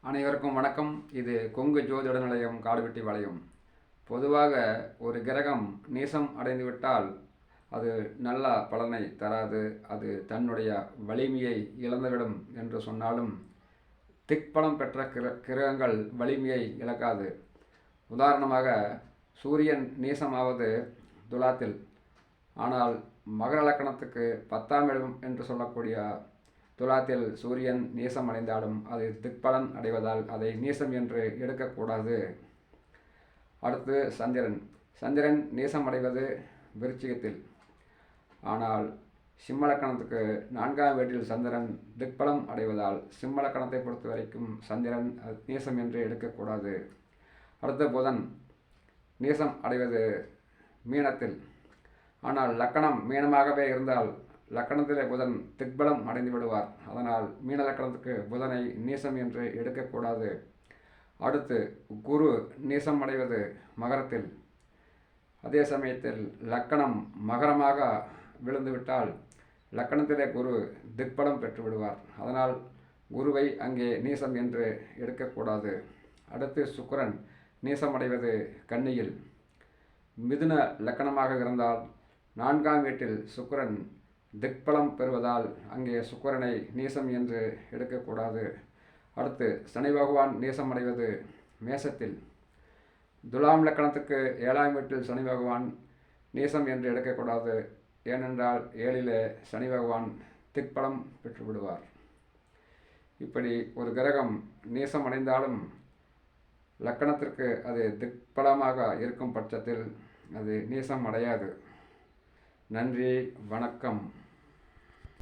அனைவருக்கும் வணக்கம். இது கொங்கு ஜோதிட நிலையம் காடுவெட்டி வளையம். பொதுவாக ஒரு கிரகம் நீசம் அடைந்துவிட்டால் அது நல்ல பலனை தராது, அது தன்னுடைய வலிமையை இழந்துவிடும் என்று சொன்னாலும் திக்பலம் பெற்ற கிரகங்கள் வலிமையை இழக்காது. உதாரணமாக சூரியன் நீசமாவது துலாத்தில், ஆனால் மகர லக்கணத்துக்கு 10ஆம் இடம் என்று சொல்லக்கூடிய துலாத்தில் சூரியன் நீசம் அடைந்தாலும் அது திக்பலன் அடைவதால் அதை நீசம் என்று எடுக்கக்கூடாது. அடுத்து சந்திரன் நீசம் அடைவது விருச்சிகத்தில், ஆனால் சிம்மலக்கணத்துக்கு 4ஆம் வீட்டில் சந்திரன் திக்பலம் அடைவதால் சிம்மலக்கணத்தை பொறுத்த வரைக்கும் சந்திரன் நீசம் என்று எடுக்கக்கூடாது. அடுத்து புதன் நீசம் அடைவது மீனத்தில், ஆனால் லக்கணம் மீனமாகவே இருந்தால் லக்கணத்திலே புதன் திக்பலம் அடைந்து விடுவார். அதனால் மீன லக்கணத்துக்கு புதனை நீசம் என்று எடுக்கக்கூடாது. அடுத்து குரு நீசம் அடைவது மகரத்தில், அதே சமயத்தில் லக்கணம் மகரமாக விழுந்துவிட்டால் லக்கணத்திலே குரு திக்பலம் பெற்று விடுவார். அதனால் குருவை அங்கே நீசம் என்று எடுக்கக்கூடாது. அடுத்து சுக்கிரன் நீசம் அடைவது கன்னியில், மிதுன லக்கணமாக இருந்தால் 4ஆம் வீட்டில் சுக்கிரன் திக்பலம் பெறுவதால் அங்கே சுக்கிரனை நீசம் என்று எடுக்கக்கூடாது. அடுத்து சனி பகவான் நீசம் அடைவது மேசத்தில், துலாம் லக்கணத்துக்கு 7ஆம் வீட்டில் சனி பகவான் நீசம் என்று எடுக்கக்கூடாது. ஏனென்றால் 7லே சனி பகவான் திக்பலம் பெற்றுவிடுவார். இப்படி ஒரு கிரகம் நீசம் அடைந்தாலும் லக்கணத்திற்கு அது திக்பலமாக இருக்கும் பட்சத்தில் அது நீசம் அடையாது. நன்றி, வணக்கம்.